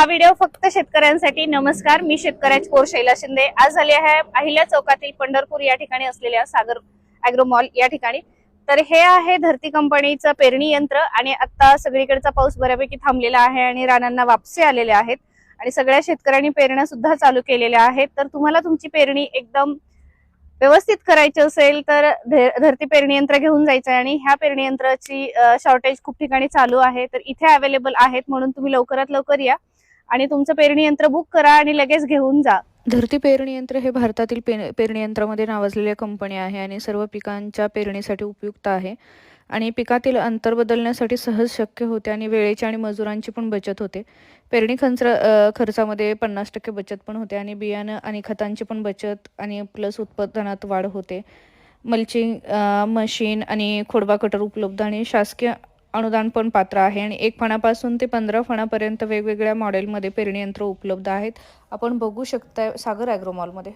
हा व्हिडिओ फक्त शेतकऱ्यांसाठी। नमस्कार, मी शेतकऱ्याची पोर शैला शिंदे। आज झाली आहे अहिल्या चौकातील पंढरपूर या ठिकाणी असलेल्या सागर ॲग्रो मॉल या ठिकाणी। तर हे आहे धरती कंपनीचं पेरणी यंत्र आणि आता सगळीकडचा पाऊस बऱ्यापैकी थांबलेला आहे आणि रानांना वापसे आलेले आहेत आणि सगळ्या शेतकऱ्यांनी पेरण्या सुद्धा चालू केलेल्या आहेत। तर तुम्हाला तुमची पेरणी एकदम व्यवस्थित करायची असेल तर धरती पेरणी यंत्र घेऊन जायचं आहे आणि ह्या पेरणी यंत्राची शॉर्टेज खूप ठिकाणी चालू आहे। तर इथे अवेलेबल आहेत, म्हणून तुम्ही लवकरात लवकर या आणि तुमचं पेरणी यंत्र बुक करा आणि लगेच घेऊन जा। धरती पेरणी यंत्र हे भारतातील पेरणी यंत्रामध्ये नावाजलेली कंपनी आहे आणि सर्व पिकांच्या पेरणीसाठी उपयुक्त आहे आणि पिकातील अंतर बदलण्यासाठी सहज शक्य होते आणि वेळेची आणि मजुरांची पण बचत होते। पेरणी खर्चामध्ये 50% बचत पण होते आणि बियाणं आणि खतांची पण बचत आणि प्लस उत्पादनात वाढ होते। मल्चिंग मशीन आणि खोडबा कटर उपलब्ध आणि शासकीय अनुदान पण पात्र आहे आणि 1 फणापासून ते 15 फणापर्यंत वेगवेगळ्या मॉडेलमध्ये पेरणी यंत्र उपलब्ध आहेत। आपण बघू शकता सागर ॲग्रो मॉलमध्ये।